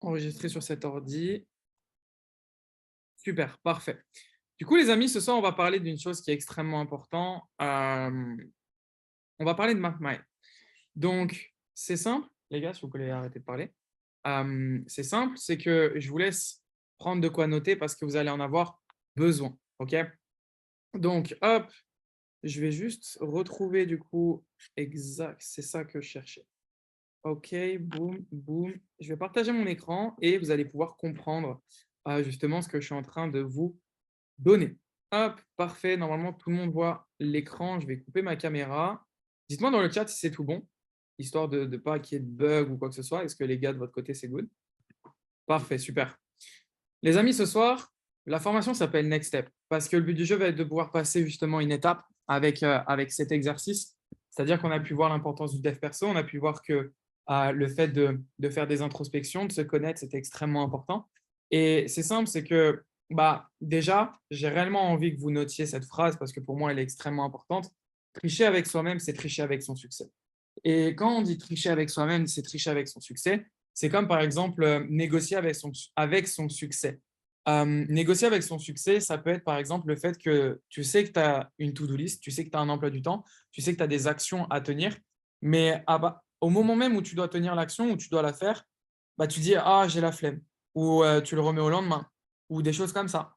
enregistrer sur cet ordi. Super, parfait. Du coup, les amis, ce soir, on va parler d'une chose qui est extrêmement importante. On va parler de MapMind. Donc, c'est simple, les gars, si vous voulez arrêter de parler. C'est simple, c'est que je vous laisse prendre de quoi noter parce que vous allez en avoir besoin. OK? Donc, hop, je vais juste retrouver du coup exact, c'est ça que je cherchais. OK, boum, boum. Je vais partager mon écran et vous allez pouvoir comprendre justement ce que je suis en train de vous donner. Hop, parfait. Normalement, tout le monde voit l'écran. Je vais couper ma caméra. Dites-moi dans le chat si c'est tout bon, histoire de ne pas qu'il y ait de bug ou quoi que ce soit. Est-ce que les gars de votre côté, c'est good? Parfait, super. Les amis, ce soir, la formation s'appelle Next Step parce que le but du jeu va être de pouvoir passer justement une étape avec cet exercice. C'est-à-dire qu'on a pu voir l'importance du dev perso, on a pu voir que le fait de faire des introspections, de se connaître, c'était extrêmement important. Et c'est simple, c'est que déjà, j'ai réellement envie que vous notiez cette phrase parce que pour moi, elle est extrêmement importante. Tricher avec soi-même, c'est tricher avec son succès. Et quand on dit tricher avec soi-même, c'est tricher avec son succès. C'est comme par exemple négocier avec son succès. Négocier avec son succès, ça peut être par exemple le fait que tu sais que tu as une to-do list, tu sais que tu as un emploi du temps, tu sais que tu as des actions à tenir, mais au moment même où tu dois tenir l'action, où tu dois la faire, tu dis ah j'ai la flemme, ou tu le remets au lendemain, ou des choses comme ça.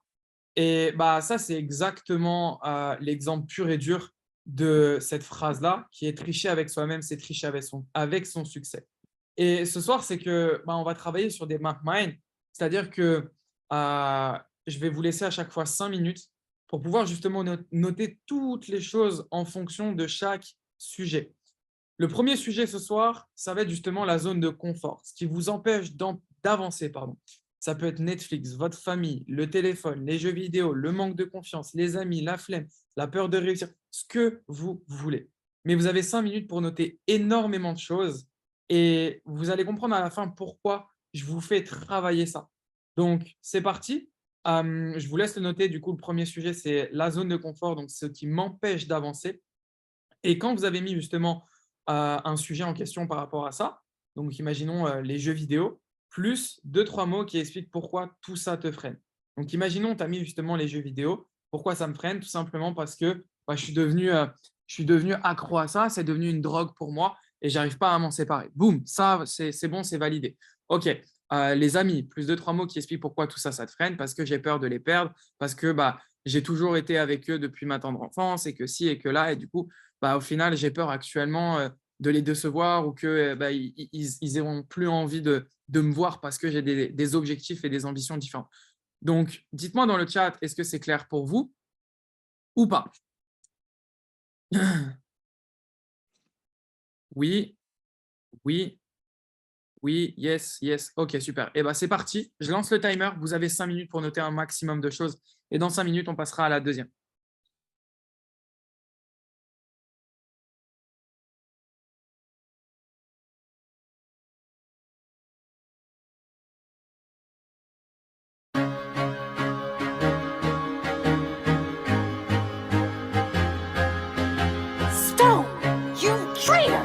Et ça, c'est exactement l'exemple pur et dur de cette phrase-là, qui est tricher avec soi-même, c'est tricher avec son succès. Et ce soir, c'est que on va travailler sur des map mind, c'est-à-dire que je vais vous laisser à chaque fois 5 minutes pour pouvoir justement noter toutes les choses en fonction de chaque sujet. Le premier sujet ce soir, ça va être justement la zone de confort, ce qui vous empêche d'avancer. Ça peut être Netflix, votre famille, le téléphone, les jeux vidéo, le manque de confiance, les amis, la flemme, la peur de réussir, ce que vous voulez. Mais vous avez 5 minutes pour noter énormément de choses et vous allez comprendre à la fin pourquoi je vous fais travailler ça. Donc, c'est parti. Je vous laisse le noter. Du coup, le premier sujet, c'est la zone de confort, donc ce qui m'empêche d'avancer. Et quand vous avez mis justement un sujet en question par rapport à ça, donc imaginons les jeux vidéo, plus 2-3 mots qui expliquent pourquoi tout ça te freine. Donc imaginons, tu as mis justement les jeux vidéo. Pourquoi ça me freine? Tout simplement parce que je suis devenu accro à ça, c'est devenu une drogue pour moi et j'arrive pas à m'en séparer. Boum, ça, c'est bon, c'est validé. OK, les amis, plus 2-3 mots qui expliquent pourquoi tout ça, ça te freine, parce que j'ai peur de les perdre, parce que j'ai toujours été avec eux depuis ma tendre enfance et que si et que là, et du coup, au final, j'ai peur actuellement de les décevoir ou qu'ils n'auront plus envie de me voir parce que j'ai des objectifs et des ambitions différentes. Donc, dites-moi dans le chat, est-ce que c'est clair pour vous ou pas? Oui, oui, oui, yes, yes. Ok, super. Et c'est parti. Je lance le timer. Vous avez 5 minutes pour noter un maximum de choses. Et dans 5 minutes, on passera à la deuxième. Stone, you traitor!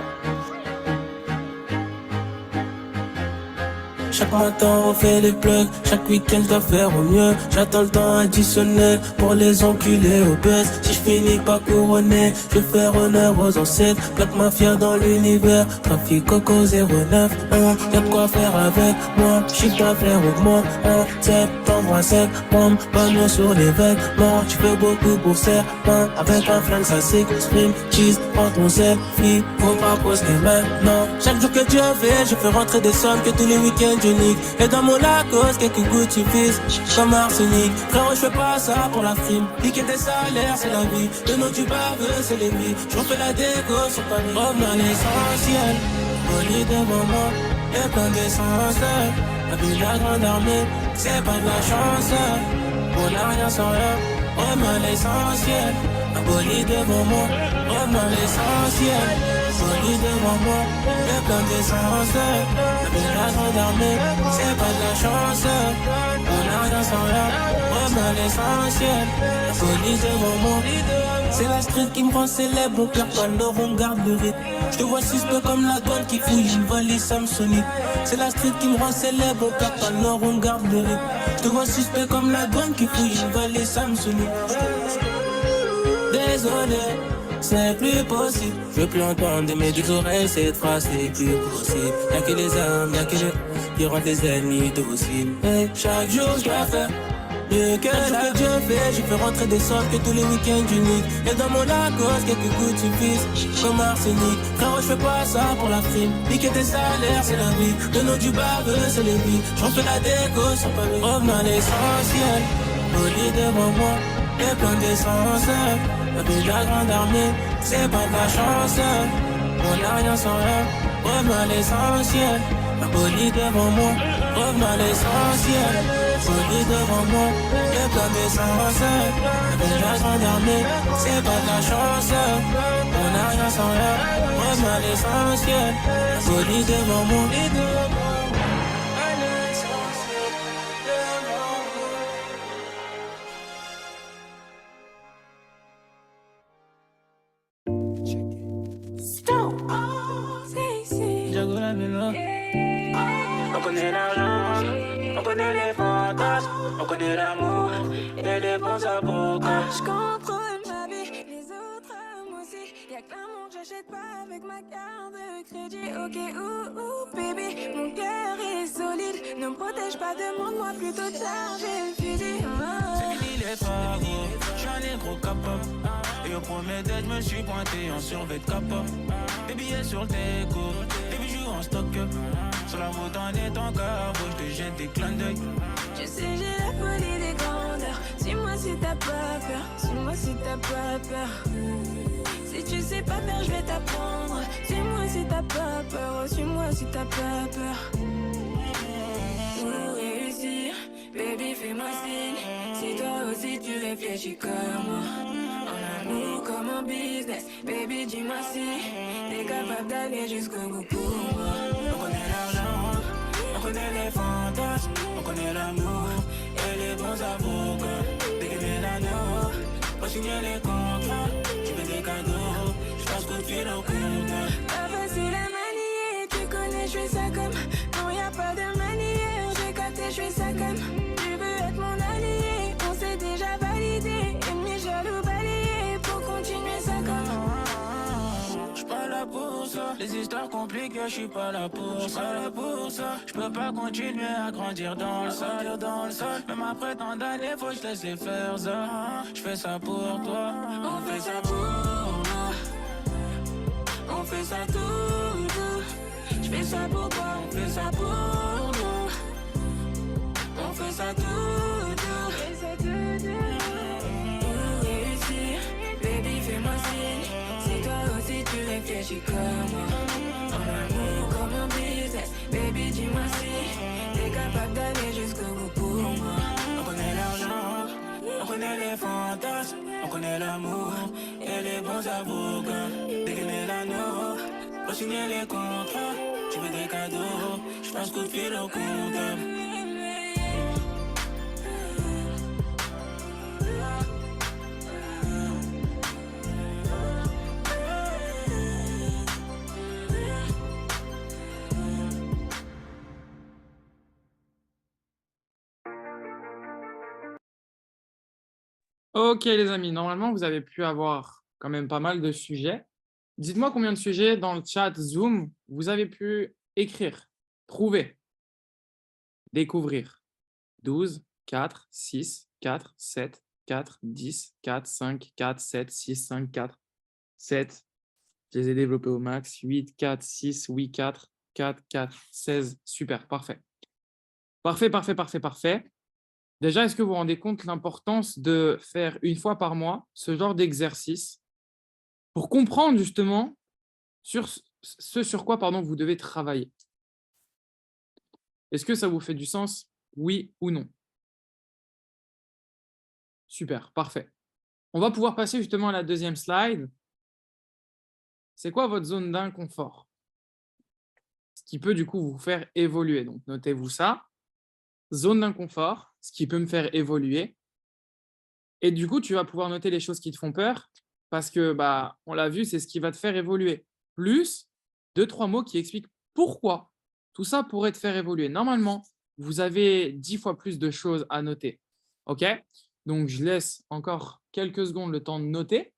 Chaque matin on fait les plugs, chaque week-end je dois faire au mieux. J'attends le temps additionnel pour les enculés obèses. Si je finis pas couronné, je vais faire honneur aux ancêtres. Black Mafia dans l'univers, trafic Coco 09 y'a de quoi faire avec moi, chiffre d'affaires augmente. Septembre à septembre, panneau sur les vêtements. Tu fais beaucoup pour certains, avec un flingue ça s'exprime. Cheese, prends ton selfie, faut pas poster maintenant. Chaque jour que Dieu fait, je fais rentrer des sommes que tous les week-ends je nique. Et dans mon Lacoste, quelques gouttes suffisent, comme arsenic. Frérot, je fais pas ça pour la frime. Piquer des salaires, c'est la vie. Le nom du baveux, c'est les vies. Je refais la déco sur Paris. Revenons à l'essentiel, folie des moments, et plein d'essence. La vie de la grande armée, c'est pas de la chance. On n'a rien sans rien, revenons à l'essentiel. Aboli devant moi, revenons à l'essentiel. Folie devant moi, et plein d'essence. La vie de la grande armée, c'est pas de la chance. On n'a rien sans rien, revenons à à l'essentiel. La folie devant moi. C'est la street qui me rend célèbre. On perd pas l'or, on garde le rythme. Je te vois suspect comme la douane qui fouille une valise Samsonite. C'est la street qui me rend célèbre. On perd pas l'or, on garde le rythme. Je te vois suspect comme la douane qui fouille une valise Samsonite. Désolé, c'est plus possible. Je veux plus entendre de mes deux oreilles cette phrase, c'est plus possible. Y'a que les armes, y'a que les qui rendent les ennemis dociles. Hey, chaque jour je dois faire mieux que ce que Dieu fait. Je fais rentrer des sortes que tous les week-ends uniques. Et dans mon Lacoste, quelques gouttes suffisent comme arsenic. Frérot, je fais pas ça pour la prime. Niquer tes salaires, c'est la vie. Le nom du barbeux, c'est les vies. J'en fais la déco sans pas lui. Revenons à l'essentiel. Poli devant moi, les plans d'essence. La vie de la grande armée, c'est pas de la chance. On n'a rien sans rien. Revenons à l'essentiel. La police devant moi, revenons à l'essentiel. Police devant moi, les plans d'essence. Avec la grande armée, c'est pas de la chance. On n'a rien sans rien, revenons à l'essentiel. La police devant moi. On connaît l'argent, on connaît les fantasmes, on connaît l'amour et les bons avocats. Je contrôle ma vie, les autres moi aussi. Y'a que l'amour que j'achète pas avec ma carte de crédit. Ok, baby, mon cœur est solide. Ne me protège pas, demande-moi plutôt de charger le fusil. C'est fini les travaux, j'suis un négro capable. Et au premier date, je me suis pointé en survêt de capa. Des billets sur le déco, des bijoux en stock. Sur la route en étant carbo, je te jette des clins d'œil. Je sais, j'ai la folie des grandeurs. Suis-moi si t'as pas peur, suis-moi si t'as pas peur. Si tu sais pas faire, je vais t'apprendre. Suis-moi si t'as pas peur, suis-moi si t'as pas peur. Pour réussir, baby, fais-moi signe. Si toi aussi tu réfléchis comme moi. En amour comme en business, baby, dis-moi si t'es capable d'aller jusqu'au bout pour moi. On connaît l'argent, on connaît les fantasmes, on connaît l'amour et les bons avocats. Dégainer l'anneau, pas signer les contrats. Tu veux des cadeaux, j'passe coup de fil au compteur. Pas facile à manier, tu connais, je fais ça comme. Non, y'a pas de manière, j'ai capté, je fais ça comme. Tu veux être mon allié, on s'est déjà validé. Ennemi jaloux balayé, faut continuer ça comme. J'suis pas là pour ça, les histoires compliquées, j'suis pas là pour ça. J'peux pas continuer à grandir dans le sol. Même après tant d'années, faut que j'laisse les faire ça. J'fais ça pour toi, On fait ça pour nous, on fait ça tout. Je fais ça pour toi, on fait ça pour nous. On fait ça tout. Pour réussir, baby, fais-moi signe. Si toi aussi tu réfléchis comme moi. En amour comme en business, baby, dis-moi si t'es capable d'aller jusqu'au bout pour moi. on connaît l'argent, on connaît les fantasmes, on connaît l'amour et les bons avocats. Dégainer l'anneau, pas signer les contrats. Tu veux des cadeaux, j'passe coup de fil au compteur. Ok les amis, normalement vous avez pu avoir quand même pas mal de sujets. Dites-moi combien de sujets dans le chat Zoom vous avez pu écrire, trouver, découvrir. 12, 4, 6, 4, 7, 4, 10, 4, 5, 4, 7, 6, 5, 4, 7. Je les ai développés au max. 8, 4, 6, oui, 4, 4, 4, 16. Super, parfait. Parfait. Déjà, est-ce que vous vous rendez compte de l'importance de faire une fois par mois ce genre d'exercice pour comprendre justement sur ce sur quoi vous devez travailler? Est-ce que ça vous fait du sens? Oui ou non? Super, parfait. On va pouvoir passer justement à la deuxième slide. C'est quoi votre zone d'inconfort? Ce qui peut du coup vous faire évoluer. Donc, notez-vous ça. Zone d'inconfort, ce qui peut me faire évoluer. Et du coup, tu vas pouvoir noter les choses qui te font peur parce que, bah, on l'a vu, c'est ce qui va te faire évoluer. Plus deux, trois mots qui expliquent pourquoi tout ça pourrait te faire évoluer. Normalement, vous avez 10 fois plus de choses à noter. OK? Donc, je laisse encore quelques secondes le temps de noter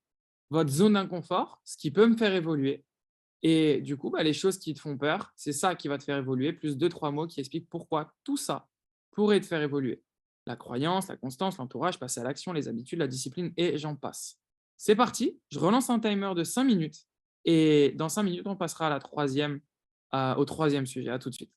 votre zone d'inconfort, ce qui peut me faire évoluer. Et du coup, bah, les choses qui te font peur, c'est ça qui va te faire évoluer, plus deux, trois mots qui expliquent pourquoi tout ça pourrait te faire évoluer. La croyance, la constance, l'entourage, passer à l'action, les habitudes, la discipline, et j'en passe. C'est parti, je relance un timer de 5 minutes. Et dans 5 minutes, on passera à au troisième sujet. À tout de suite.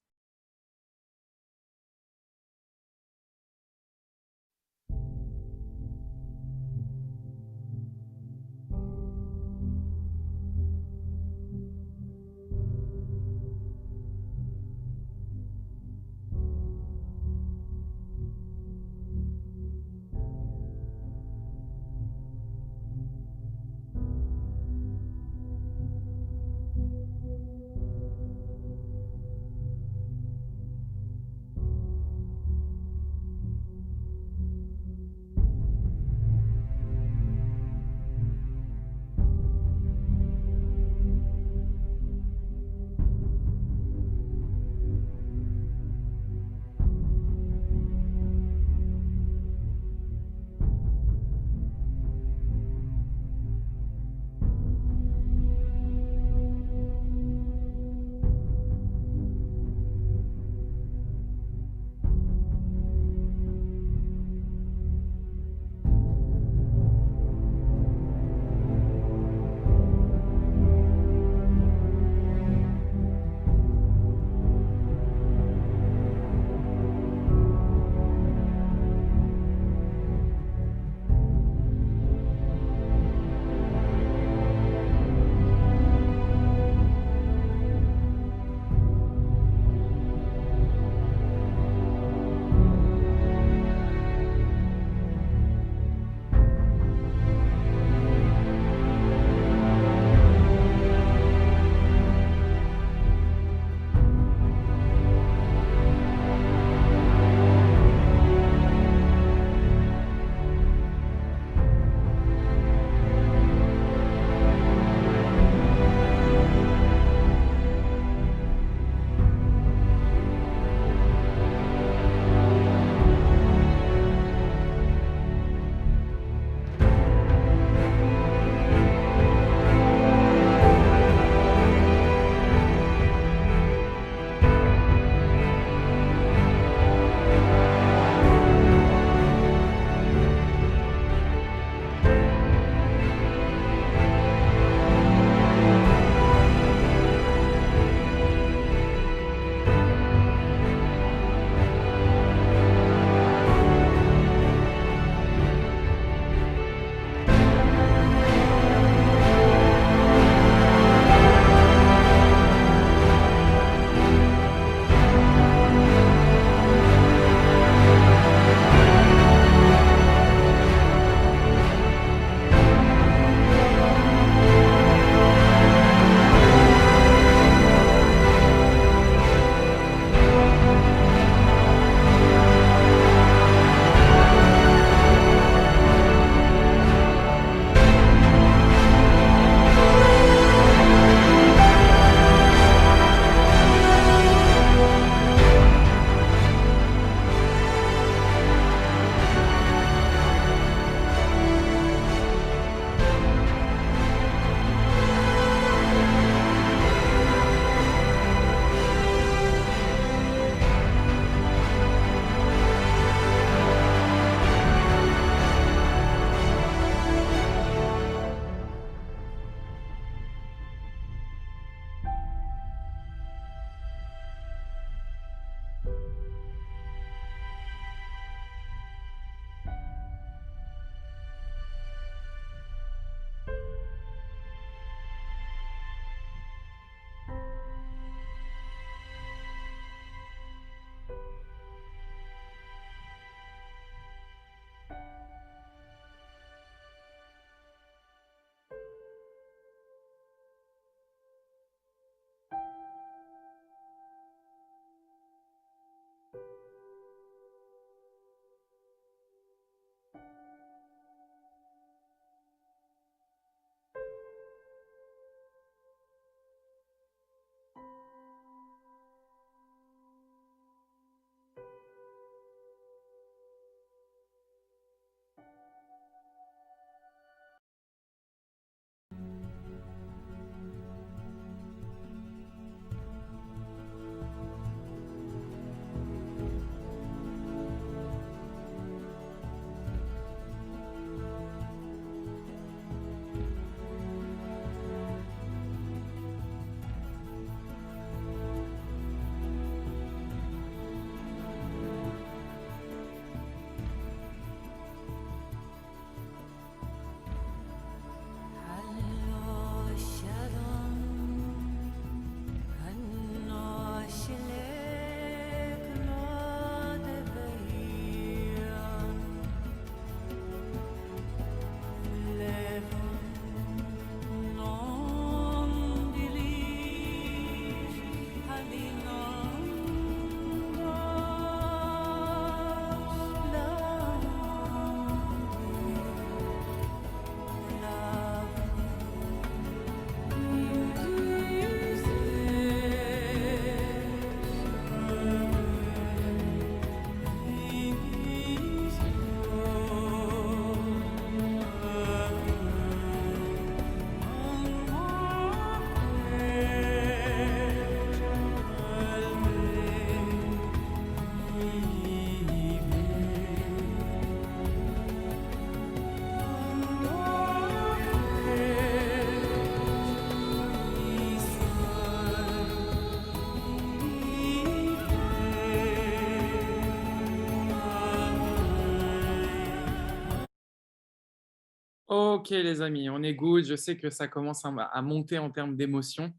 Ok, les amis, on est good. Je sais que ça commence à monter en termes d'émotion.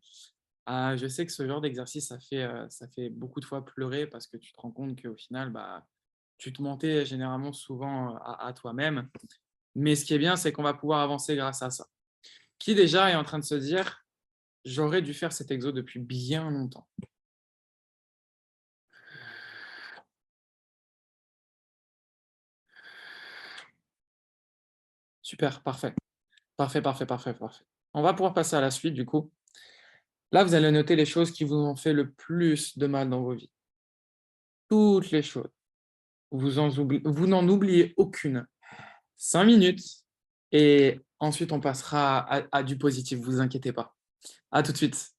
Je sais que ce genre d'exercice, ça fait beaucoup de fois pleurer parce que tu te rends compte qu'au final, bah, tu te mentais généralement souvent à toi-même. Mais ce qui est bien, c'est qu'on va pouvoir avancer grâce à ça. Qui déjà est en train de se dire, j'aurais dû faire cet exo depuis bien longtemps. Super, parfait. Parfait, parfait, parfait, parfait. On va pouvoir passer à la suite du coup. Là, vous allez noter les choses qui vous ont fait le plus de mal dans vos vies. Toutes les choses. Vous n'en oubliez aucune. 5 minutes et ensuite on passera à du positif, vous inquiétez pas. À tout de suite.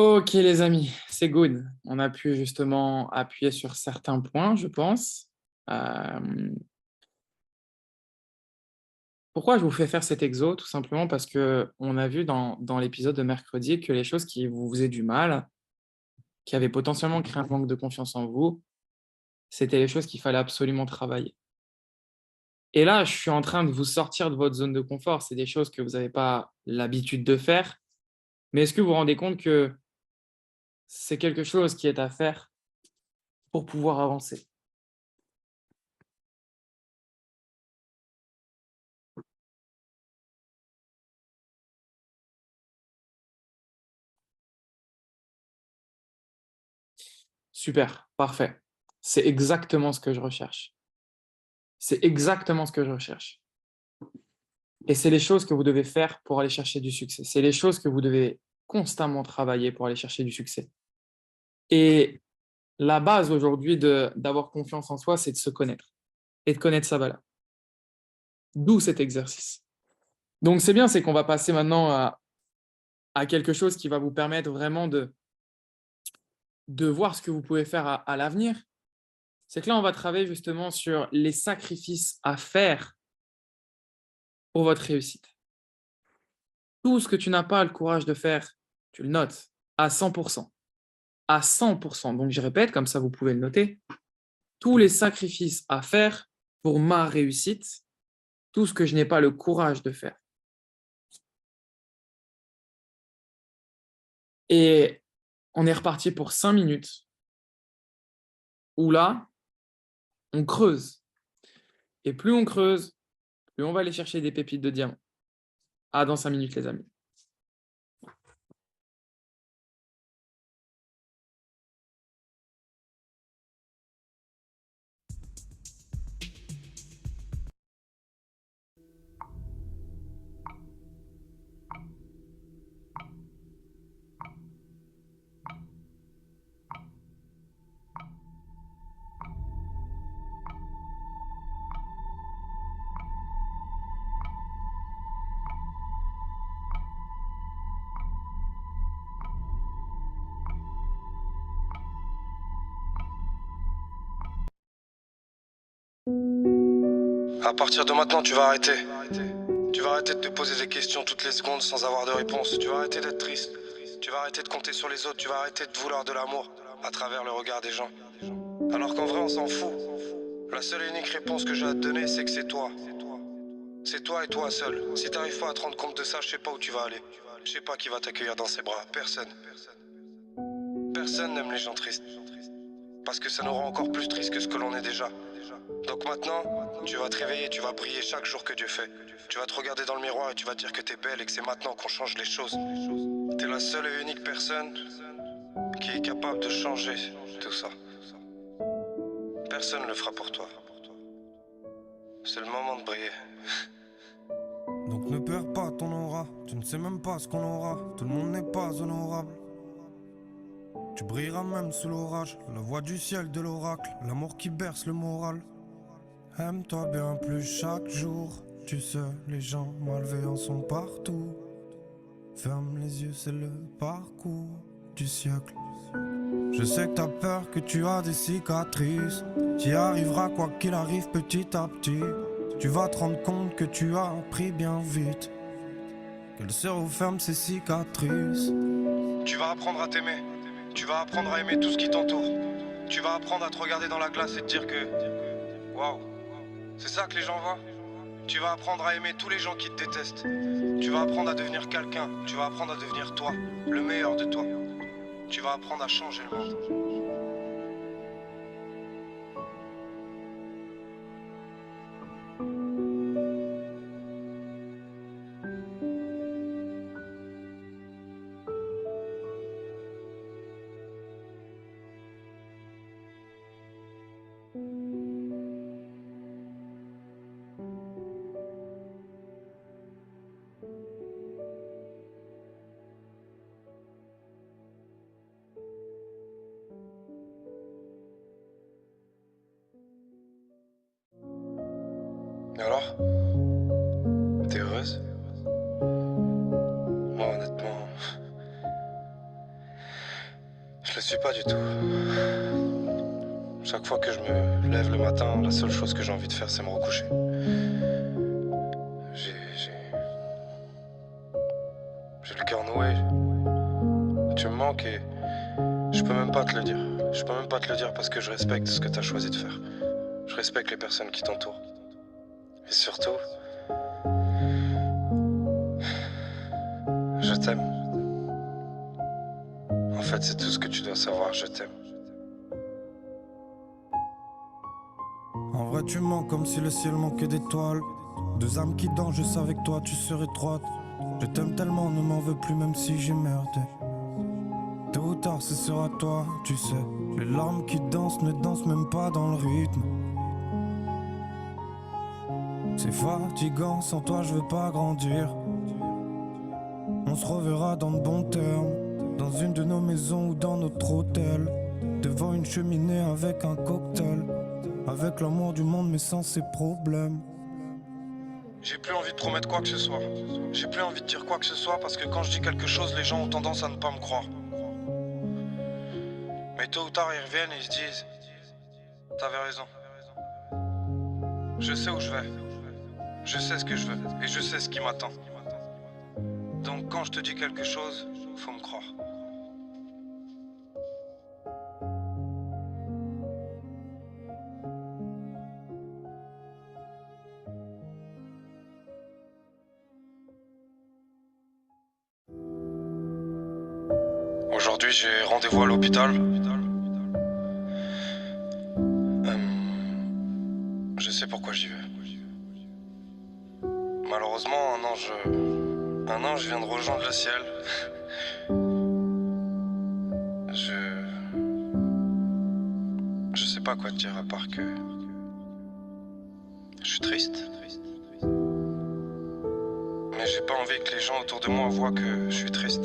Ok, les amis, c'est good. On a pu justement appuyer sur certains points, je pense. Euh, Pourquoi je vous fais faire cet exo? Tout simplement parce que on a vu dans l'épisode de mercredi que les choses qui vous faisaient du mal, qui avaient potentiellement créé un manque de confiance en vous, c'était les choses qu'il fallait absolument travailler. Et là, je suis en train de vous sortir de votre zone de confort. C'est des choses que vous n'avez pas l'habitude de faire. Mais est-ce que vous vous rendez compte que c'est quelque chose qui est à faire pour pouvoir avancer? Super, parfait. C'est exactement ce que je recherche. C'est exactement ce que je recherche. Et c'est les choses que vous devez faire pour aller chercher du succès. C'est les choses que vous devez constamment travailler pour aller chercher du succès. Et la base aujourd'hui d'avoir confiance en soi, c'est de se connaître et de connaître sa valeur. D'où cet exercice. Donc c'est bien, c'est qu'on va passer maintenant à quelque chose qui va vous permettre vraiment de voir ce que vous pouvez faire à l'avenir. C'est que là, on va travailler justement sur les sacrifices à faire pour votre réussite. Tout ce que tu n'as pas le courage de faire, tu le notes à 100%. À 100%. Donc, je répète, comme ça, vous pouvez le noter. Tous les sacrifices à faire pour ma réussite, tout ce que je n'ai pas le courage de faire. Et on est reparti pour 5 minutes où là, on creuse. Et plus on creuse, plus on va aller chercher des pépites de diamant. Ah, dans 5 minutes, les amis. À partir de maintenant, tu vas arrêter. Tu vas arrêter de te poser des questions toutes les secondes sans avoir de réponse. Tu vas arrêter d'être triste. Tu vas arrêter de compter sur les autres. Tu vas arrêter de vouloir de l'amour à travers le regard des gens. Alors qu'en vrai, on s'en fout. La seule et unique réponse que j'ai à te donner, c'est que c'est toi. C'est toi et toi seul. Si t'arrives pas à te rendre compte de ça, je sais pas où tu vas aller. Je sais pas qui va t'accueillir dans ses bras. Personne. Personne n'aime les gens tristes. Parce que ça nous rend encore plus tristes que ce que l'on est déjà. Donc maintenant, tu vas te réveiller, tu vas briller chaque jour que Dieu fait. Tu vas te regarder dans le miroir et tu vas te dire que t'es belle et que c'est maintenant qu'on change les choses. T'es la seule et unique personne qui est capable de changer tout ça. Personne ne le fera pour toi. C'est le moment de briller. Donc ne perds pas ton aura, tu ne sais même pas ce qu'on aura, tout le monde n'est pas honorable. Tu brilleras même sous l'orage, la voix du ciel de l'oracle, l'amour qui berce le moral. Aime-toi bien plus chaque jour, tu sais, les gens malveillants sont partout. Ferme les yeux, c'est le parcours du siècle. Je sais que t'as peur, que tu as des cicatrices, t'y arriveras quoi qu'il arrive petit à petit. Tu vas te rendre compte que tu as appris bien vite qu'elles se referment ces cicatrices. Tu vas apprendre à t'aimer. Tu vas apprendre à aimer tout ce qui t'entoure. Tu vas apprendre à te regarder dans la glace et te dire que... Waouh, c'est ça que les gens voient. Tu vas apprendre à aimer tous les gens qui te détestent. Tu vas apprendre à devenir quelqu'un. Tu vas apprendre à devenir toi, le meilleur de toi. Tu vas apprendre à changer le monde. Et alors? T'es heureuse? Moi honnêtement... suis pas du tout. Chaque fois que je me lève le matin, la seule chose que j'ai envie de faire, c'est me recoucher. J'ai le cœur noué. Tu me manques et je peux même pas te le dire. Je peux même pas te le dire parce que je respecte ce que tu as choisi de faire. Je respecte les personnes qui t'entourent. Et surtout, je t'aime. En fait, c'est tout ce que tu dois savoir, je t'aime. En vrai tu mens comme si le ciel manquait d'étoiles. Deux âmes qui dansent, je savais que toi tu serais droite. Je t'aime tellement, ne m'en veux plus même si j'ai merdé. Tôt ou tard ce sera toi, tu sais. Les larmes qui dansent ne dansent même pas dans le rythme. C'est fatigant, sans toi je veux pas grandir. On se reverra dans de bons termes, dans une de nos maisons ou dans notre hôtel, devant une cheminée avec un cocktail, avec l'amour du monde mais sans ses problèmes. J'ai plus envie de promettre quoi que ce soit. J'ai plus envie de dire quoi que ce soit parce que quand je dis quelque chose, les gens ont tendance à ne pas me croire. Mais tôt ou tard, ils reviennent et ils se disent t'avais raison. Je sais où je vais. Je sais ce que je veux et je sais ce qui m'attend. Donc quand je te dis quelque chose, faut me croire. Aujourd'hui, j'ai rendez-vous à l'hôpital. Je sais pourquoi j'y vais. Malheureusement, un ange vient de rejoindre le ciel. Je sais pas quoi te dire à part que je suis triste. Mais j'ai pas envie que les gens autour de moi voient que je suis triste.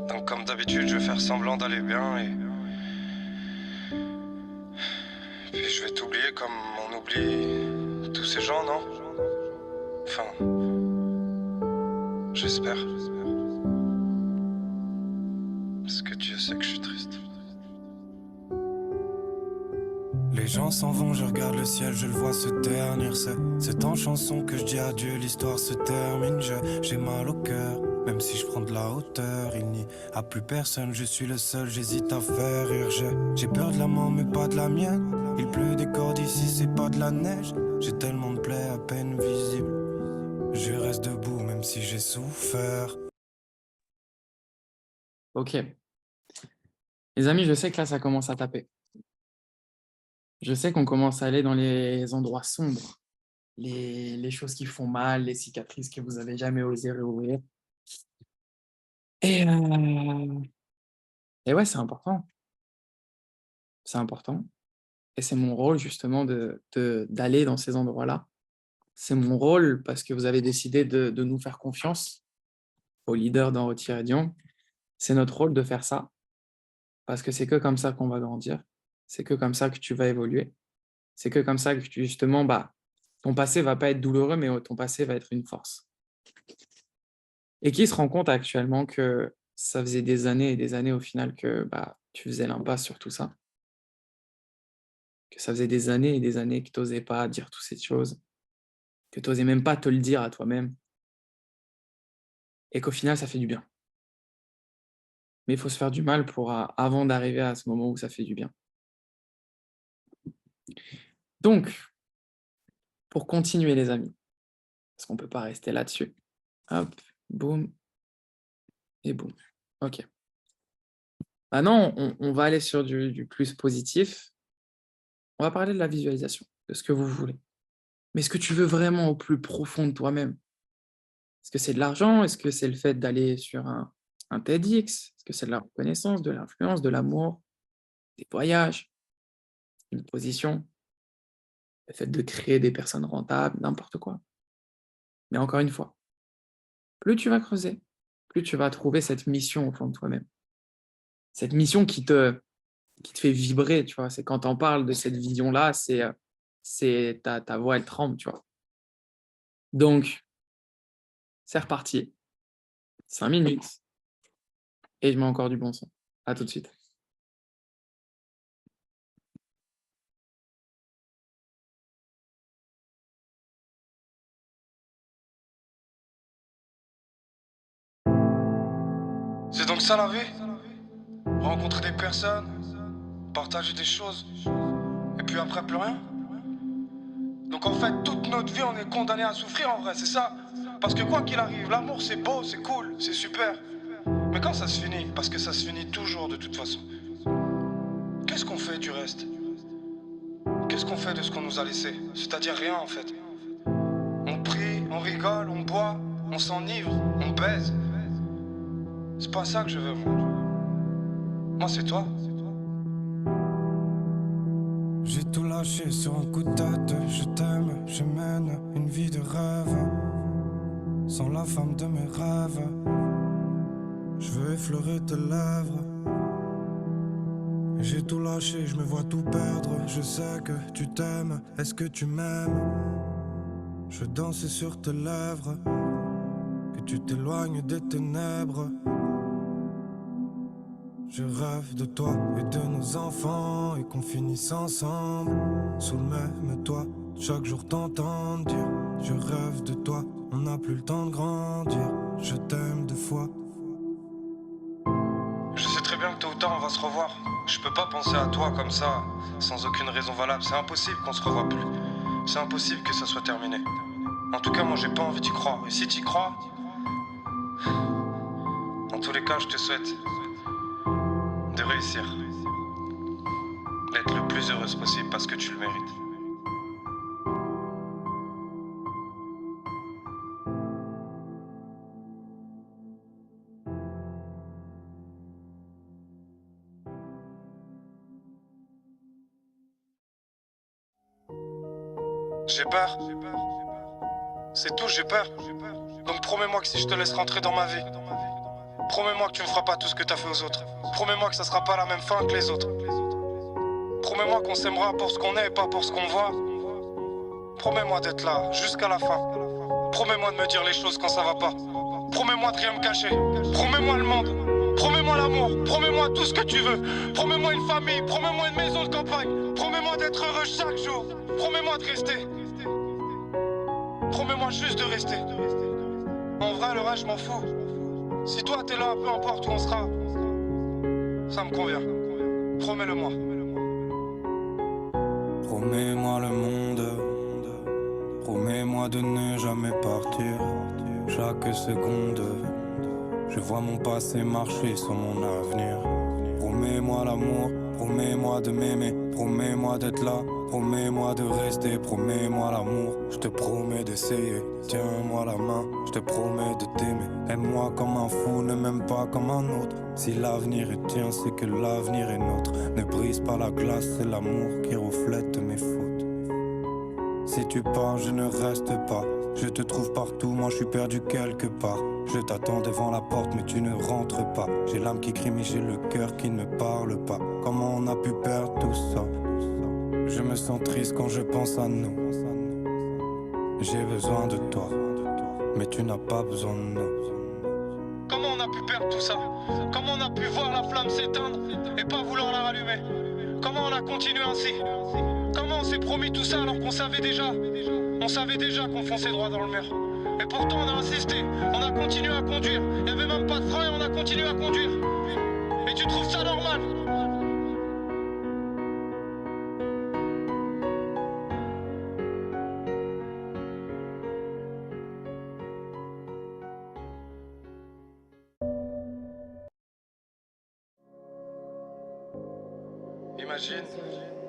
Donc comme d'habitude, je vais faire semblant d'aller bien et puis je vais t'oublier comme on oublie tous ces gens, non? Enfin, j'espère. Parce que Dieu sait que je suis triste. Les gens s'en vont, je regarde le ciel, je le vois se ternir. C'est en chanson que je dis adieu, l'histoire se termine. J'ai mal au cœur, même si je prends de la hauteur. Il n'y a plus personne, je suis le seul, j'hésite à faire rire. J'ai peur de la mort, mais pas de la mienne. Il pleut des cordes ici, c'est pas de la neige. J'ai tellement de plaies à peine visibles. Je reste debout, même si j'ai souffert. Ok. Les amis, je sais que là, ça commence à taper. Je sais qu'on commence à aller dans les endroits sombres, les choses qui font mal, les cicatrices que vous n'avez jamais osé réouvrir. Et ouais, c'est important. C'est important. Et c'est mon rôle, justement, d'aller dans ces endroits-là. C'est mon rôle parce que vous avez décidé de nous faire confiance aux leaders dans Rôti-Radio. C'est notre rôle de faire ça parce que c'est que comme ça qu'on va grandir. C'est que comme ça que tu vas évoluer. C'est que comme ça que justement, ton passé va pas être douloureux, mais ton passé va être une force. Et qui se rend compte actuellement que ça faisait des années et des années au final que tu faisais l'impasse sur tout ça. Que ça faisait des années et des années que tu n'osais pas dire toutes ces choses, que tu n'osais même pas te le dire à toi-même. Et qu'au final, ça fait du bien. Mais il faut se faire du mal avant d'arriver à ce moment où ça fait du bien. Donc, pour continuer les amis, parce qu'on ne peut pas rester là-dessus. Hop, boum, et boum. Ok. Maintenant, on va aller sur du plus positif. On va parler de la visualisation, de ce que vous voulez. Mais ce que tu veux vraiment au plus profond de toi-même. Est-ce que c'est de l'argent? Est-ce que c'est le fait d'aller sur un TEDx? Est-ce que c'est de la reconnaissance, de l'influence, de l'amour, des voyages, une position, le fait de créer des personnes rentables, n'importe quoi? Mais encore une fois, plus tu vas creuser, plus tu vas trouver cette mission au fond de toi-même. Cette mission qui te fait vibrer, tu vois. C'est quand on parle de cette vision-là, c'est ta voix, elle tremble, tu vois. Donc, c'est reparti. 5 minutes. Et je mets encore du bon son. À tout de suite. C'est donc ça la vie? Rencontrer des personnes, partager des choses, et puis après plus rien? Donc en fait, toute notre vie, on est condamné à souffrir en vrai, c'est ça? Parce que quoi qu'il arrive, l'amour c'est beau, c'est cool, c'est super. Mais quand ça se finit, parce que ça se finit toujours de toute façon, qu'est-ce qu'on fait du reste? Qu'est-ce qu'on fait de ce qu'on nous a laissé? C'est-à-dire rien en fait. On prie, on rigole, on boit, on s'enivre, on baise. C'est pas ça que je veux, moi. Moi, c'est toi. J'ai tout lâché sur un coup de tête. Je t'aime, je mène une vie de rêve. Sans la femme de mes rêves, je veux effleurer tes lèvres. J'ai tout lâché, je me vois tout perdre. Je sais que tu t'aimes, est-ce que tu m'aimes? Je veux danser sur tes lèvres, que tu t'éloignes des ténèbres. Je rêve de toi et de nos enfants, et qu'on finisse ensemble sous le même toit. Chaque jour t'entends dire, je rêve de toi. On n'a plus le temps de grandir, je t'aime deux fois. Je sais très bien que tôt ou tard, on va se revoir. Je peux pas penser à toi comme ça, sans aucune raison valable. C'est impossible qu'on se revoie plus. C'est impossible que ça soit terminé. En tout cas, moi, j'ai pas envie d'y croire. Et si t'y crois, en tous les cas, je te souhaite de réussir, d'être le plus heureuse possible parce que tu le mérites. J'ai peur. C'est tout, j'ai peur. Donc promets-moi que si je te laisse rentrer dans ma vie, promets-moi que tu ne feras pas tout ce que t'as fait aux autres. Promets-moi que ça sera pas la même fin que les autres. Promets-moi qu'on s'aimera pour ce qu'on est et pas pour ce qu'on voit. Promets-moi d'être là jusqu'à la fin. Promets-moi de me dire les choses quand ça va pas. Promets-moi de rien me cacher. Promets-moi le monde. Promets-moi l'amour. Promets-moi tout ce que tu veux. Promets-moi une famille. Promets-moi une maison de campagne. Promets-moi d'être heureux chaque jour. Promets-moi de rester. Promets-moi juste de rester. En vrai, le reste, je m'en fous. Si toi t'es là, peu importe où on sera, ça me convient. Promets-le-moi. Promets-moi le monde, promets-moi de ne jamais partir. Chaque seconde, je vois mon passé marcher sur mon avenir. Promets-moi l'amour, promets-moi de m'aimer, promets-moi d'être là, promets-moi de rester, promets-moi l'amour. Je te promets d'essayer, tiens-moi la main, je te promets de t'aimer. Aime-moi comme un fou, ne m'aime pas comme un autre. Si l'avenir est tien, c'est que l'avenir est nôtre. Ne brise pas la glace, c'est l'amour qui reflète mes fautes. Si tu pars, je ne reste pas. Je te trouve partout, moi je suis perdu quelque part. Je t'attends devant la porte mais tu ne rentres pas. J'ai l'âme qui crie mais j'ai le cœur qui ne parle pas. Comment on a pu perdre tout ça? Je me sens triste quand je pense à nous. J'ai besoin de toi, mais tu n'as pas besoin de nous. Comment on a pu perdre tout ça? Comment on a pu voir la flamme s'éteindre et pas vouloir la rallumer? Comment on a continué ainsi? Comment on s'est promis tout ça alors qu'on savait déjà? On savait déjà qu'on fonçait droit dans le mur. Et pourtant on a insisté, on a continué à conduire. Il n'y avait même pas de frein et on a continué à conduire. Et tu trouves ça normal?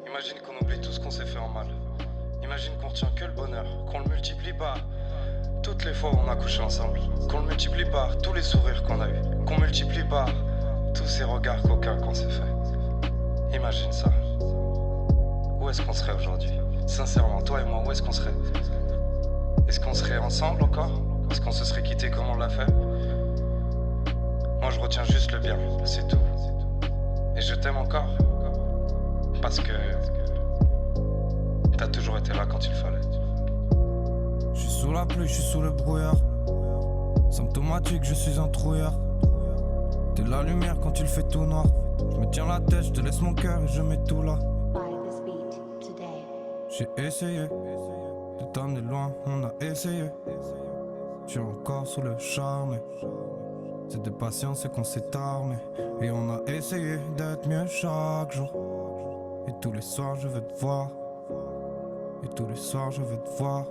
Imagine qu'on oublie tout ce qu'on s'est fait en mal. Imagine qu'on retient que le bonheur, qu'on le multiplie par toutes les fois où on a couché ensemble, qu'on le multiplie par tous les sourires qu'on a eus, qu'on multiplie par tous ces regards coquins qu'on s'est fait. Imagine ça. Où est-ce qu'on serait aujourd'hui? Sincèrement, toi et moi, où est-ce qu'on serait? Est-ce qu'on serait ensemble encore? Est-ce qu'on se serait quitté comme on l'a fait? Moi je retiens juste le bien, c'est tout. Et je t'aime encore. Parce que t'as toujours été là quand il fallait. Je suis sous la pluie, je suis sous le brouillard. Symptomatique, je suis un trouillard. T'es la lumière quand tu le fais tout noir. Je me tiens la tête, je te laisse mon cœur et je mets tout là. J'ai essayé de t'amener loin, on a essayé. Je suis encore sous le charme. C'est de patience qu'on s'est armé. Et on a essayé d'être mieux chaque jour. Et tous les soirs je veux te voir. Et tous les soirs je veux te voir.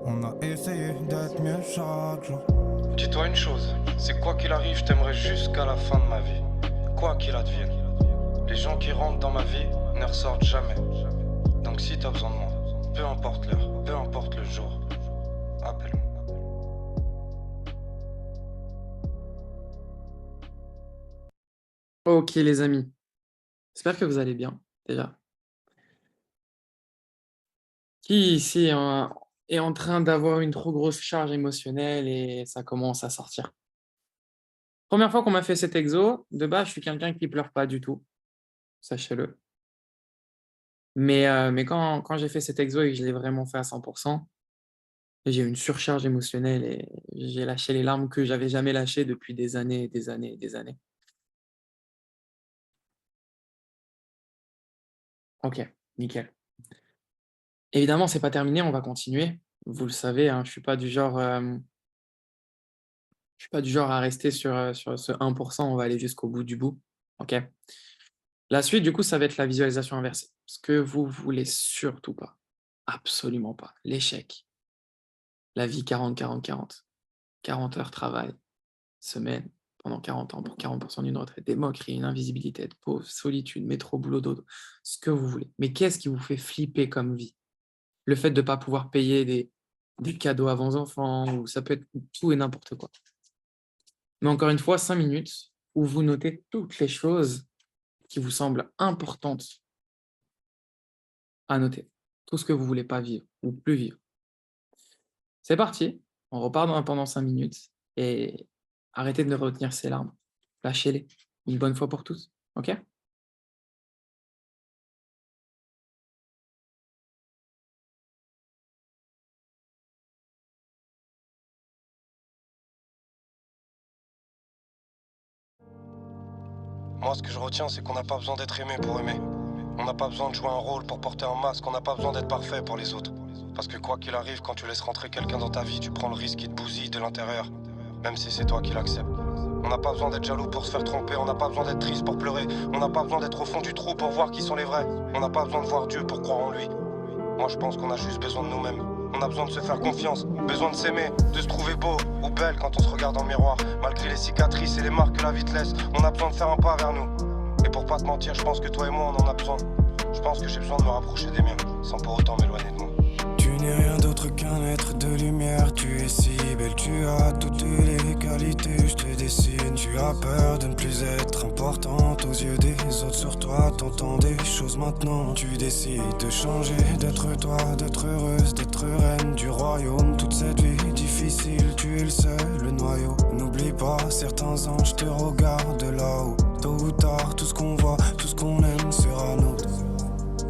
On a essayé d'être mieux chaque jour. Dis-toi une chose, c'est quoi qu'il arrive, je t'aimerai jusqu'à la fin de ma vie. Quoi qu'il advienne. Les gens qui rentrent dans ma vie ne ressortent jamais. Donc si t'as besoin de moi, peu importe l'heure, peu importe le jour, appelle-moi. Ok les amis, j'espère que vous allez bien déjà. Qui ici est en train d'avoir une trop grosse charge émotionnelle et ça commence à sortir? Première fois qu'on m'a fait cet exo, de base je suis quelqu'un qui pleure pas du tout, sachez-le. Mais quand j'ai fait cet exo et que je l'ai vraiment fait à 100%, j'ai eu une surcharge émotionnelle et j'ai lâché les larmes que j'avais jamais lâchées depuis des années et des années et des années. Ok, nickel. Évidemment, c'est pas terminé, on va continuer. Vous le savez, hein, je suis pas du genre à rester sur ce 1%, on va aller jusqu'au bout du bout. Ok. La suite, du coup, ça va être la visualisation inversée. Ce que vous voulez surtout pas, absolument pas, l'échec, la vie 40-40-40, 40 heures travail, semaine, pendant 40 ans, pour 40% d'une retraite, des moqueries, une invisibilité, de pauvre, solitude, métro, boulot, dodo, ce que vous voulez. Mais qu'est-ce qui vous fait flipper comme vie? Le fait de ne pas pouvoir payer des cadeaux à vos enfants, ou ça peut être tout et n'importe quoi. Mais encore une fois, 5 minutes où vous notez toutes les choses qui vous semblent importantes à noter. Tout ce que vous ne voulez pas vivre ou plus vivre. C'est parti, on repart pendant 5 minutes et arrêtez de retenir ces larmes. Lâchez-les une bonne fois pour toutes. Ok ? Moi, ce que je retiens, c'est qu'on n'a pas besoin d'être aimé pour aimer. On n'a pas besoin de jouer un rôle pour porter un masque. On n'a pas besoin d'être parfait pour les autres. Parce que quoi qu'il arrive, quand tu laisses rentrer quelqu'un dans ta vie, tu prends le risque qu'il te bousille de l'intérieur. Même si c'est toi qui l'acceptes. On n'a pas besoin d'être jaloux pour se faire tromper. On n'a pas besoin d'être triste pour pleurer. On n'a pas besoin d'être au fond du trou pour voir qui sont les vrais. On n'a pas besoin de voir Dieu pour croire en lui. Moi, je pense qu'on a juste besoin de nous-mêmes. On a besoin de se faire confiance, besoin de s'aimer, de se trouver beau ou belle quand on se regarde dans le miroir. Malgré les cicatrices et les marques que la vie te laisse, on a besoin de faire un pas vers nous. Et pour pas te mentir, je pense que toi et moi, on en a besoin. Je pense que j'ai besoin de me rapprocher des miens, sans pour autant m'éloigner de moi. Tu n'es rien d'autre qu'un être de lumière. Tu es si belle, tu as toutes les qualités. Je te dessine, tu as peur de ne plus être importante aux yeux des autres. Sur toi, t'entends des choses maintenant. Tu décides de changer, d'être toi, d'être heureuse, d'être reine du royaume. Toute cette vie difficile, tu es le seul, le noyau. N'oublie pas, certains anges te regardent de là-haut. Tôt ou tard, tout ce qu'on voit, tout ce qu'on aime sera nôtre.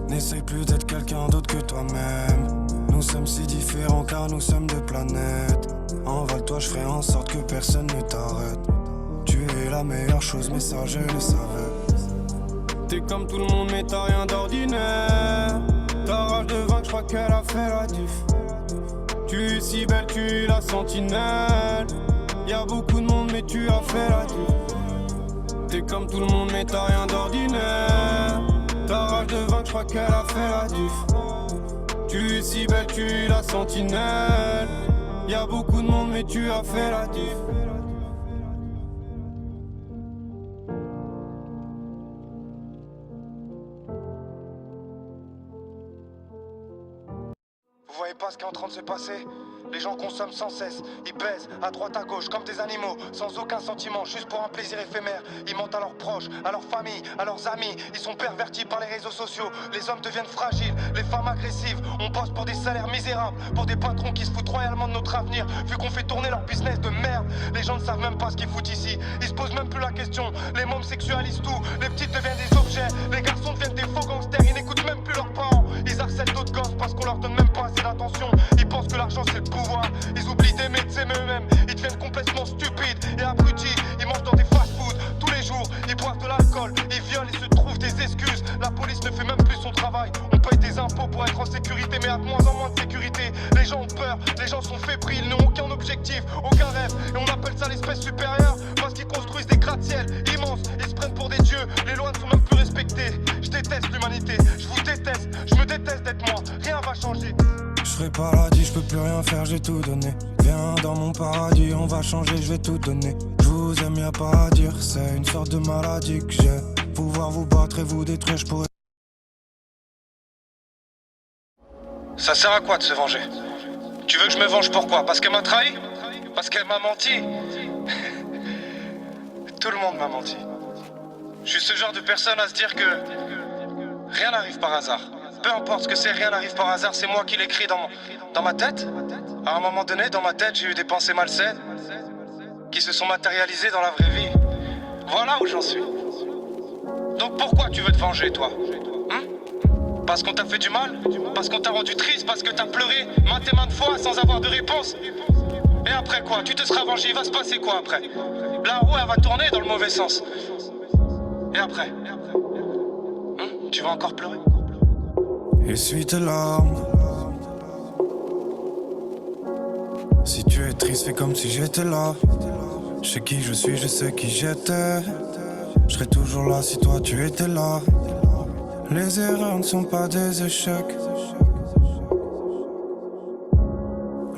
N'essaye plus d'être quelqu'un d'autre que toi-même. Nous sommes si différents car nous sommes deux planètes. Envole-toi, je ferai en sorte que personne ne t'arrête. Tu es la meilleure chose, mais ça je le savais. T'es comme tout le monde mais t'as rien d'ordinaire. Ta rage de vaincre, je crois qu'elle a fait la diff. Tu es si belle, tu es la sentinelle. Y'a beaucoup de monde mais tu as fait la diff. T'es comme tout le monde mais t'as rien d'ordinaire. Ta rage de vaincre, je crois qu'elle a fait la diff. Tu es si belle, tu es la sentinelle. Y'a beaucoup de monde mais tu as fait la diff. Vous voyez pas ce qui est en train de se passer? Les gens consomment sans cesse, ils baisent à droite à gauche comme des animaux, sans aucun sentiment, juste pour un plaisir éphémère. Ils mentent à leurs proches, à leurs familles, à leurs amis. Ils sont pervertis par les réseaux sociaux. Les hommes deviennent fragiles, les femmes agressives. On bosse pour des salaires misérables, pour des patrons qui se foutent royalement de notre avenir, vu qu'on fait tourner leur business de merde. Les gens ne savent même pas ce qu'ils foutent ici. Ils se posent même plus la question. Les mômes sexualisent tout, les petites deviennent des objets. Les garçons deviennent des faux gangsters, ils n'écoutent même plus leurs parents. Ils harcèlent d'autres gosses parce qu'on leur donne même pas assez d'attention. Ils pensent que l'argent c'est le pouvoir. Ils oublient d'aimer, de s'aimer eux-mêmes. Ils deviennent complètement stupides et abrutis. Ils mangent dans des fast-food tous les jours. Ils boivent de l'alcool, ils violent et se trouvent des excuses. La police ne fait même plus son travail. On paye des impôts pour être en sécurité, mais à de moins en moins de sécurité. Les Les gens ont peur, les gens sont fébriles, n'ont aucun objectif, aucun rêve. Et on appelle ça l'espèce supérieure parce qu'ils construisent des gratte-ciels immenses. Ils se prennent pour des dieux, les lois ne sont même plus respectées. Je déteste l'humanité, je vous déteste, je me déteste d'être moi, rien va changer. Je serai paradis, je peux plus rien faire, j'ai tout donné. Viens dans mon paradis, on va changer, je vais tout donner. Je vous aime, y'a pas à dire, c'est une sorte de maladie que j'ai. Pouvoir vous battre et vous détruire, je pourrais. Ça sert à quoi de se venger? Tu veux que je me venge pourquoi? Parce qu'elle m'a trahi? Parce qu'elle m'a menti? Tout le monde m'a menti. Je suis ce genre de personne à se dire que rien n'arrive par hasard. Peu importe ce que c'est, rien n'arrive par hasard, c'est moi qui l'écris dans ma tête. À un moment donné, dans ma tête, j'ai eu des pensées malsaines qui se sont matérialisées dans la vraie vie. Voilà où j'en suis. Donc pourquoi tu veux te venger, toi? Parce qu'on t'a fait du mal? Parce qu'on t'a rendu triste? Parce que t'as pleuré maintes et maintes fois sans avoir de réponse? Et après quoi? Tu te seras vengé, il va se passer quoi après? La roue, elle va tourner dans le mauvais sens. Et après? Tu vas encore pleurer? Essuie tes larmes. Si tu es triste, fais comme si j'étais là. Je sais qui je suis, je sais qui j'étais. Je serai toujours là si toi tu étais là. Les erreurs ne sont pas des échecs.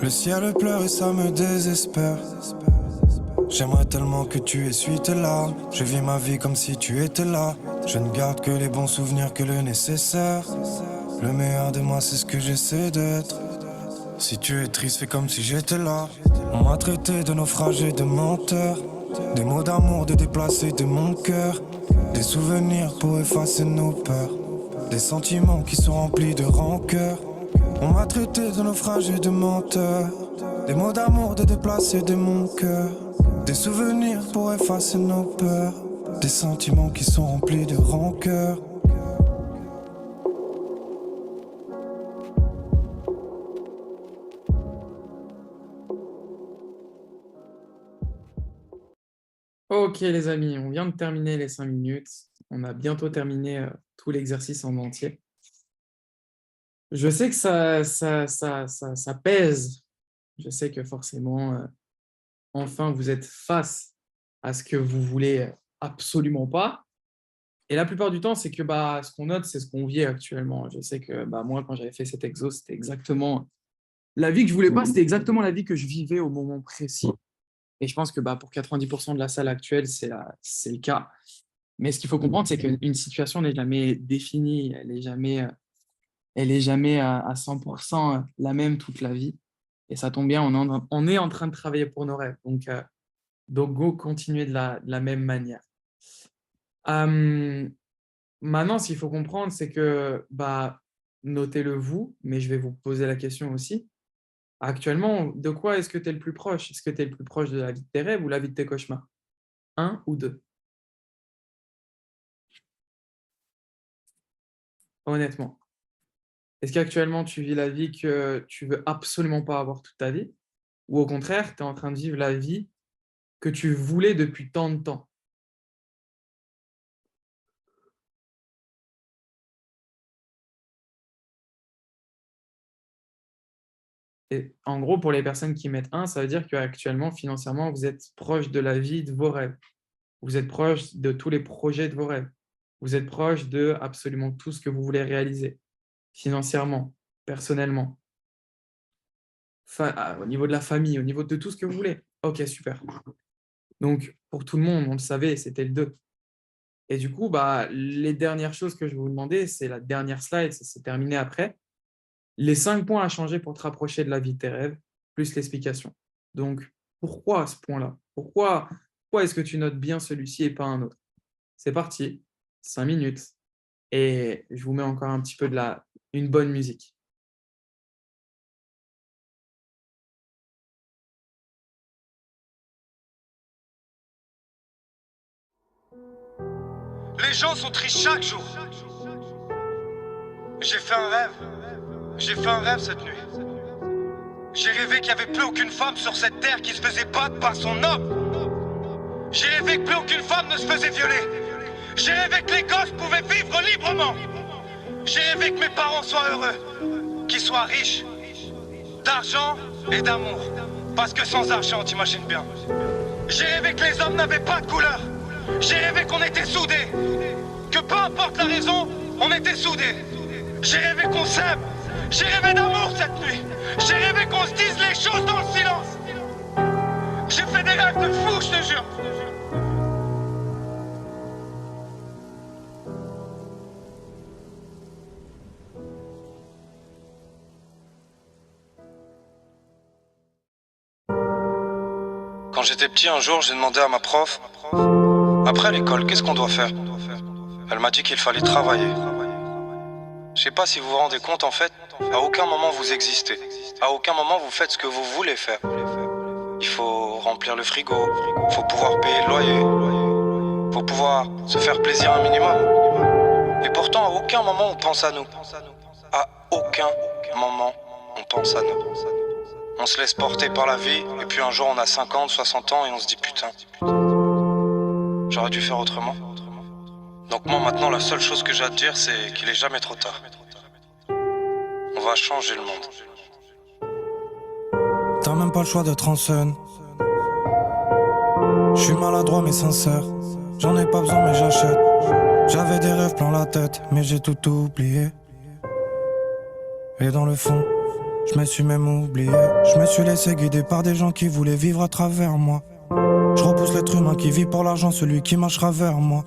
Le ciel pleure et ça me désespère. J'aimerais tellement que tu essuies tes larmes. Je vis ma vie comme si tu étais là. Je ne garde que les bons souvenirs, que le nécessaire. Le meilleur de moi, c'est ce que j'essaie d'être. Si tu es triste, fais comme si j'étais là. On m'a traité de naufragé, de menteur. Des mots d'amour, de déplacés de mon cœur. Des souvenirs pour effacer nos peurs. Des sentiments qui sont remplis de rancœur. On m'a traité de naufragé, de menteur. Des mots d'amour, de déplacés de mon cœur. Des souvenirs pour effacer nos peurs. Des sentiments qui sont remplis de rancœur. Ok les amis, on vient de terminer les 5 minutes. On a bientôt terminé tout l'exercice en entier. Je sais que ça pèse. Je sais que forcément, enfin, vous êtes face à ce que vous voulez absolument pas. Et la plupart du temps, c'est que ce qu'on note, c'est ce qu'on vit actuellement. Je sais que moi, quand j'avais fait cet exo, c'était exactement la vie que je voulais pas, c'était exactement la vie que je vivais au moment précis. Et je pense que pour 90% de la salle actuelle, c'est le cas. Mais ce qu'il faut comprendre, c'est qu'une situation n'est jamais définie, elle n'est jamais à 100% la même toute la vie. Et ça tombe bien, on est en train de travailler pour nos rêves. Donc go, continuer de la même manière. Maintenant, ce qu'il faut comprendre, c'est que notez-le vous, mais je vais vous poser la question aussi. Actuellement, de quoi est-ce que tu es le plus proche? Est-ce que tu es le plus proche de la vie de tes rêves ou la vie de tes cauchemars? 1 ou 2? Honnêtement. Est-ce qu'actuellement, tu vis la vie que tu veux absolument pas avoir toute ta vie? Ou au contraire, tu es en train de vivre la vie que tu voulais depuis tant de temps? Et en gros, pour les personnes qui mettent 1, ça veut dire qu'actuellement, financièrement, vous êtes proche de la vie de vos rêves. Vous êtes proche de tous les projets de vos rêves. Vous êtes proche de absolument tout ce que vous voulez réaliser, financièrement, personnellement, au niveau de la famille, au niveau de tout ce que vous voulez. Ok, super. Donc, pour tout le monde, on le savait, c'était le 2. Et du coup, les dernières choses que je vais vous demander, c'est la dernière slide, ça s'est terminé après. Les 5 points à changer pour te rapprocher de la vie de tes rêves, plus l'explication. Donc, pourquoi ce point-là? Pourquoi est-ce que tu notes bien celui-ci et pas un autre? C'est parti, 5 minutes. Et je vous mets encore un petit peu une bonne musique. Les gens sont tristes chaque jour. J'ai fait un rêve. J'ai fait un rêve cette nuit. J'ai rêvé qu'il n'y avait plus aucune femme sur cette terre qui se faisait battre par son homme. J'ai rêvé que plus aucune femme ne se faisait violer. J'ai rêvé que les gosses pouvaient vivre librement. J'ai rêvé que mes parents soient heureux, qu'ils soient riches, d'argent et d'amour. Parce que sans argent, t'imagines bien. J'ai rêvé que les hommes n'avaient pas de couleur. J'ai rêvé qu'on était soudés. Que peu importe la raison, on était soudés. J'ai rêvé qu'on s'aime. J'ai rêvé d'amour cette nuit. J'ai rêvé qu'on se dise les choses dans le silence. J'ai fait des rêves de fou, je te jure. Quand j'étais petit, un jour, j'ai demandé à ma prof, après l'école, qu'est-ce qu'on doit faire? Elle m'a dit qu'il fallait travailler. Je sais pas si vous vous rendez compte, en fait, à aucun moment vous existez. À aucun moment vous faites ce que vous voulez faire. Il faut remplir le frigo, faut pouvoir payer le loyer, faut pouvoir se faire plaisir un minimum. Et pourtant, à aucun moment on pense à nous. À aucun moment on pense à nous. On se laisse porter par la vie, et puis un jour on a 50, 60 ans et on se dit putain, j'aurais dû faire autrement. Donc moi maintenant la seule chose que j'ai à te dire c'est qu'il est jamais trop tard. On va changer le monde. T'as même pas le choix d'être en scène. Je suis maladroit mais sincère. J'en ai pas besoin mais j'achète. J'avais des rêves plein la tête mais j'ai tout oublié. Et dans le fond je me suis même oublié. Je me suis laissé guider par des gens qui voulaient vivre à travers moi. Je repousse l'être humain qui vit pour l'argent, celui qui marchera vers moi.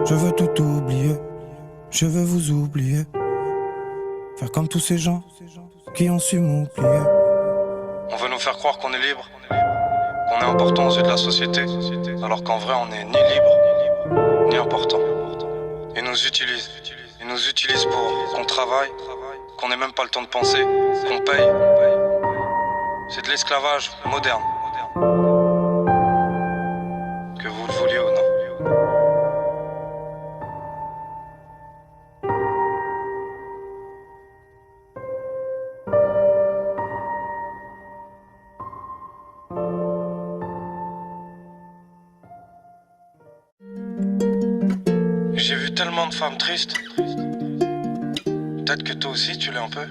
Je veux tout oublier, je veux vous oublier. Faire comme tous ces gens qui ont su m'oublier. On veut nous faire croire qu'on est libre, qu'on est important aux yeux de la société, alors qu'en vrai on n'est ni libre, ni important. Ils nous utilisent pour qu'on travaille, qu'on n'ait même pas le temps de penser, qu'on paye. C'est de l'esclavage moderne. Que vous le vouliez ou non. J'ai vu tellement de femmes tristes. Peut-être que toi aussi tu l'es un peu.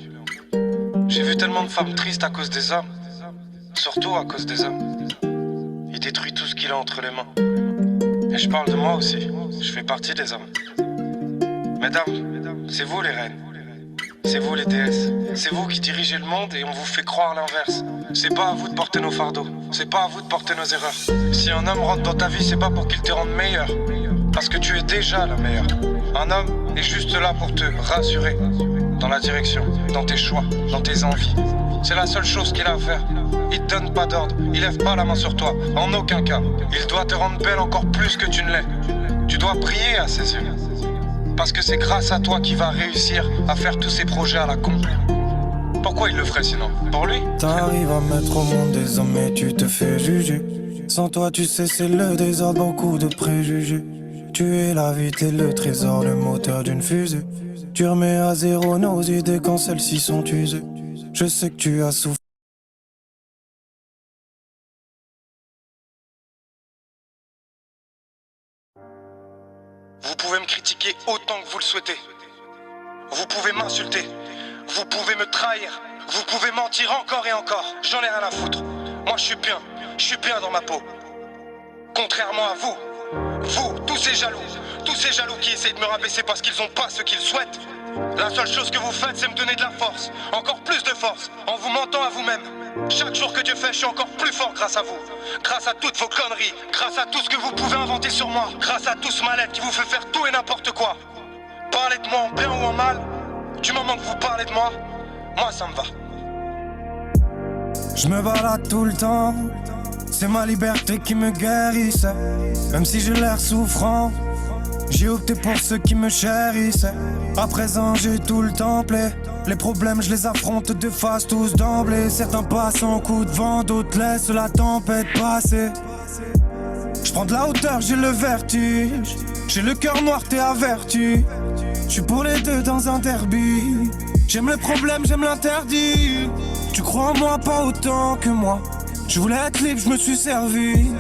J'ai vu tellement de femmes tristes à cause des hommes. Surtout à cause des hommes. Il détruit tout ce qu'il a entre les mains. Et je parle de moi aussi. Je fais partie des hommes. Mesdames, c'est vous les reines. C'est vous les déesses. C'est vous qui dirigez le monde et on vous fait croire l'inverse. C'est pas à vous de porter nos fardeaux. C'est pas à vous de porter nos erreurs. Si un homme rentre dans ta vie, c'est pas pour qu'il te rende meilleur. Parce que tu es déjà la meilleure. Un homme est juste là pour te rassurer. Dans la direction, dans tes choix, dans tes envies. C'est la seule chose qu'il a à faire. Il te donne pas d'ordre, il lève pas la main sur toi, en aucun cas. Il doit te rendre belle encore plus que tu ne l'es. Tu dois briller à ses yeux. Parce que c'est grâce à toi qu'il va réussir à faire tous ses projets à la con. Pourquoi il le ferait sinon? Pour lui? T'arrives à mettre au monde des hommes et tu te fais juger. Sans toi tu sais c'est le désordre, beaucoup de préjugés. Tu es la vie, t'es le trésor, le moteur d'une fusée. Tu remets à zéro nos idées quand celles-ci sont usées. Je sais que tu as souffert. Vous pouvez me critiquer autant que vous le souhaitez. Vous pouvez m'insulter. Vous pouvez me trahir. Vous pouvez mentir encore et encore. J'en ai rien à foutre. Moi je suis bien. Je suis bien dans ma peau. Contrairement à vous. Vous, tous ces jaloux qui essayent de me rabaisser parce qu'ils ont pas ce qu'ils souhaitent. La seule chose que vous faites, c'est me donner de la force. Encore plus de force, en vous mentant à vous-même. Chaque jour que Dieu fait, je suis encore plus fort grâce à vous. Grâce à toutes vos conneries, grâce à tout ce que vous pouvez inventer sur moi. Grâce à tout ce mal-être qui vous fait faire tout et n'importe quoi. Parlez de moi en bien ou en mal. Du moment que vous parlez de moi, moi ça me va. Je me balade tout le temps. C'est ma liberté qui me guérisse. Même si j'ai l'air souffrant, j'ai opté pour ceux qui me chérissent. À présent j'ai tout le templé. Les problèmes je les affronte de face tous d'emblée. Certains passent en coup de vent, d'autres laissent la tempête passer. Je prends de la hauteur, j'ai le vertige. J'ai le cœur noir, t'es averti. Je suis pour les deux dans un derby. J'aime les problèmes, j'aime l'interdit. Tu crois en moi pas autant que moi. Je voulais être libre, je me suis servi.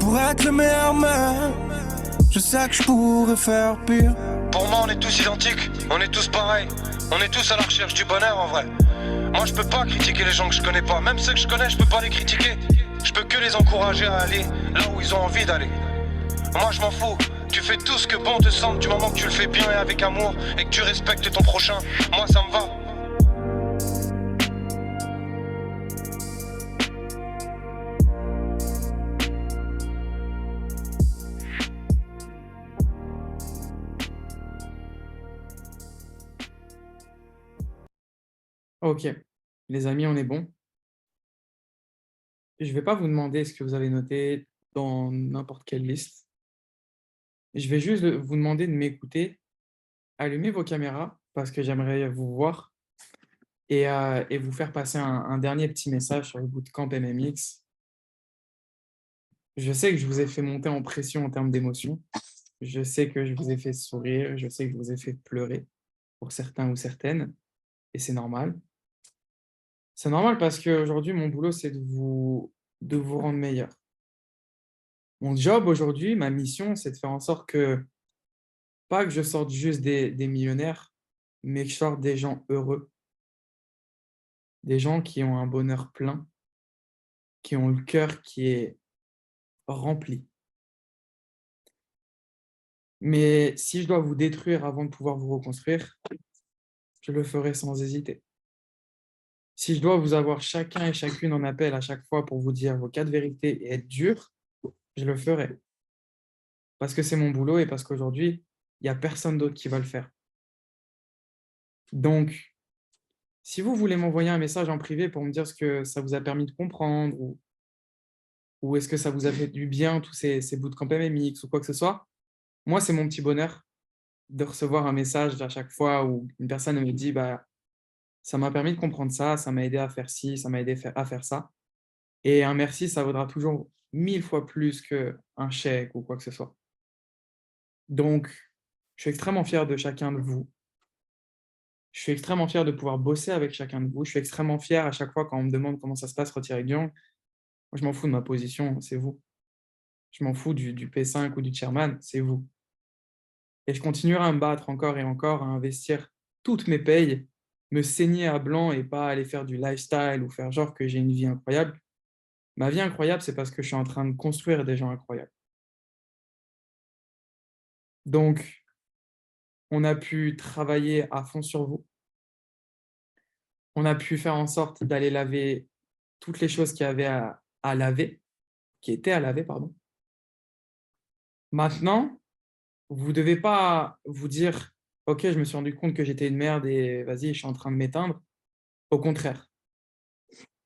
Pour être le meilleur même. Je sais que je pourrais faire pire. Pour moi on est tous identiques, on est tous pareils. On est tous à la recherche du bonheur en vrai. Moi je peux pas critiquer les gens que je connais pas. Même ceux que je connais, je peux pas les critiquer. Je peux que les encourager à aller là où ils ont envie d'aller. Moi je m'en fous. Tu fais tout ce que bon te semble du moment que tu le fais bien et avec amour et que tu respectes ton prochain. Moi ça me va. Ok, les amis, on est bon. Je ne vais pas vous demander ce que vous avez noté dans n'importe quelle liste. Je vais juste vous demander de m'écouter. Allumez vos caméras parce que j'aimerais vous voir et vous faire passer un dernier petit message sur le bootcamp MMX. Je sais que je vous ai fait monter en pression en termes d'émotion. Je sais que je vous ai fait sourire. Je sais que je vous ai fait pleurer pour certains ou certaines. Et c'est normal. C'est normal parce qu'aujourd'hui, mon boulot, c'est de vous rendre meilleur. Mon job aujourd'hui, ma mission, c'est de faire en sorte que, pas que je sorte juste des millionnaires, mais que je sorte des gens heureux, des gens qui ont un bonheur plein, qui ont le cœur qui est rempli. Mais si je dois vous détruire avant de pouvoir vous reconstruire, je le ferai sans hésiter. Si je dois vous avoir chacun et chacune en appel à chaque fois pour vous dire vos 4 vérités et être dur, je le ferai. Parce que c'est mon boulot et parce qu'aujourd'hui, il n'y a personne d'autre qui va le faire. Donc, si vous voulez m'envoyer un message en privé pour me dire ce que ça vous a permis de comprendre ou est-ce que ça vous a fait du bien, tous ces bootcamps MMX ou quoi que ce soit, moi, c'est mon petit bonheur de recevoir un message à chaque fois où une personne me dit bah, ça m'a permis de comprendre ça, ça m'a aidé à faire ci, ça m'a aidé à faire ça. Et un merci, ça vaudra toujours 1000 fois plus qu'un chèque ou quoi que ce soit. Donc, je suis extrêmement fier de chacun de vous. Je suis extrêmement fier de pouvoir bosser avec chacun de vous. Je suis extrêmement fier à chaque fois quand on me demande comment ça se passe retirer Guillaume. Moi, je m'en fous de ma position, c'est vous. Je m'en fous du P5 ou du chairman, c'est vous. Et je continuerai à me battre encore et encore, à investir toutes mes payes, me saigner à blanc et pas aller faire du lifestyle ou faire genre que j'ai une vie incroyable. Ma vie incroyable, c'est parce que je suis en train de construire des gens incroyables. Donc, on a pu travailler à fond sur vous. On a pu faire en sorte d'aller laver toutes les choses qu'il y avait à laver, qui étaient à laver, pardon. Maintenant, vous ne devez pas vous dire « Ok, je me suis rendu compte que j'étais une merde et vas-y, je suis en train de m'éteindre ». Au contraire,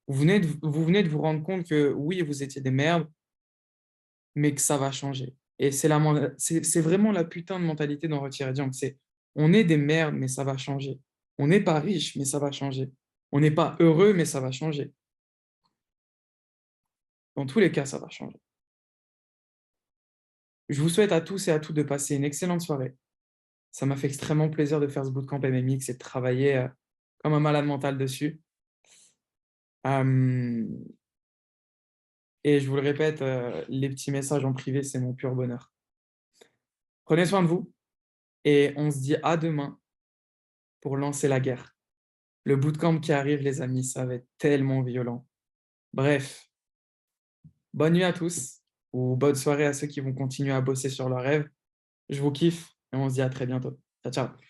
vous venez de vous rendre compte que oui, vous étiez des merdes, mais que ça va changer. Et c'est vraiment la putain de mentalité d'en retirer Diam. C'est on est des merdes, mais ça va changer. On n'est pas riche, mais ça va changer. On n'est pas heureux, mais ça va changer. Dans tous les cas, ça va changer. Je vous souhaite à tous et à toutes de passer une excellente soirée. Ça m'a fait extrêmement plaisir de faire ce bootcamp MMX et de travailler comme un malade mental dessus. Et je vous le répète, les petits messages en privé, c'est mon pur bonheur. Prenez soin de vous et on se dit à demain pour lancer la guerre. Le bootcamp qui arrive, les amis, ça va être tellement violent. Bref, bonne nuit à tous ou bonne soirée à ceux qui vont continuer à bosser sur leurs rêves. Je vous kiffe et on se dit à très bientôt. Ciao, ciao.